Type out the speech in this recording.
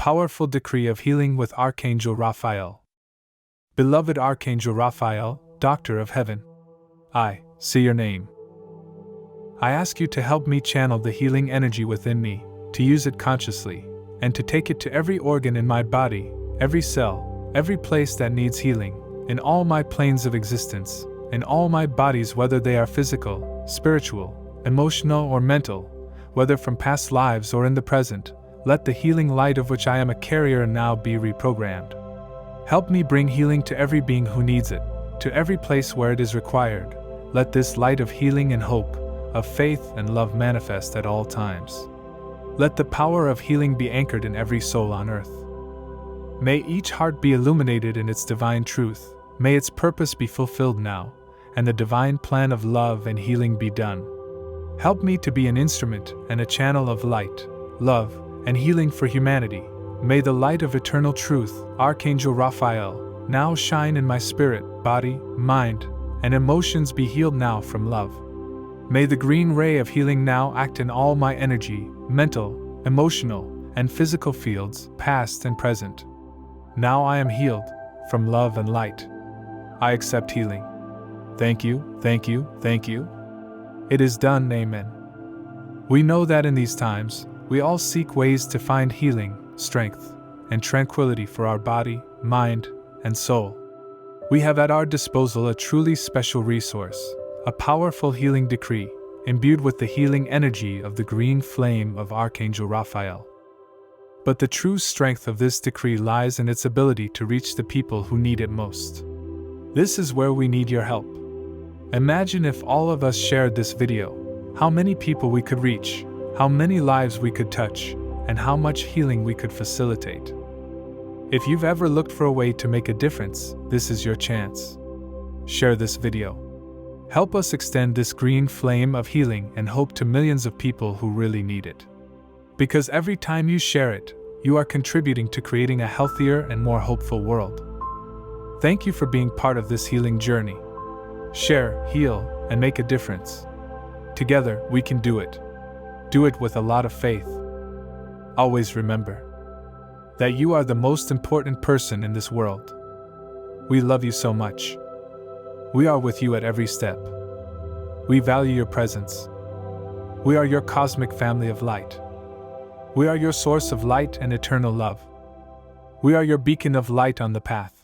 powerful decree of healing with Archangel Raphael. Beloved Archangel Raphael, Doctor of Heaven, I see your name. I ask you to help me channel the healing energy within me, to use it consciously, and to take it to every organ in my body, every cell, every place that needs healing, in all my planes of existence, in all my bodies, whether they are physical, spiritual, emotional, or mental, whether from past lives or in the present. Let the healing light of which I am a carrier now be reprogrammed. Help me bring healing to every being who needs it, to every place where it is required. Let this light of healing and hope, of faith and love manifest at all times. Let the power of healing be anchored in every soul on earth. May each heart be illuminated in its divine truth. May its purpose be fulfilled now, and the divine plan of love and healing be done. Help me to be an instrument and a channel of light, love, and healing for humanity. May the light of eternal truth, Archangel Raphael, now shine in my spirit, body, mind, and emotions be healed now from love. May the green ray of healing now act in all my energy, mental, emotional, and physical fields, past and present. Now I am healed, from love and light. I accept healing. Thank you, thank you, thank you. It is done, amen. We know that in these times, we all seek ways to find healing, strength, and tranquility for our body, mind, and soul. We have at our disposal a truly special resource, a powerful healing decree, imbued with the healing energy of the green flame of Archangel Raphael. But the true strength of this decree lies in its ability to reach the people who need it most. This is where we need your help. Imagine if all of us shared this video, how many people we could reach, how many lives we could touch, and how much healing we could facilitate. If you've ever looked for a way to make a difference, this is your chance. Share this video. Help us extend this green flame of healing and hope to millions of people who really need it. Because every time you share it, you are contributing to creating a healthier and more hopeful world. Thank you for being part of this healing journey. Share, heal, and make a difference. Together, we can do it. Do it with a lot of faith. Always remember that you are the most important person in this world. We love you so much. We are with you at every step. We value your presence. We are your cosmic family of light. We are your source of light and eternal love. We are your beacon of light on the path.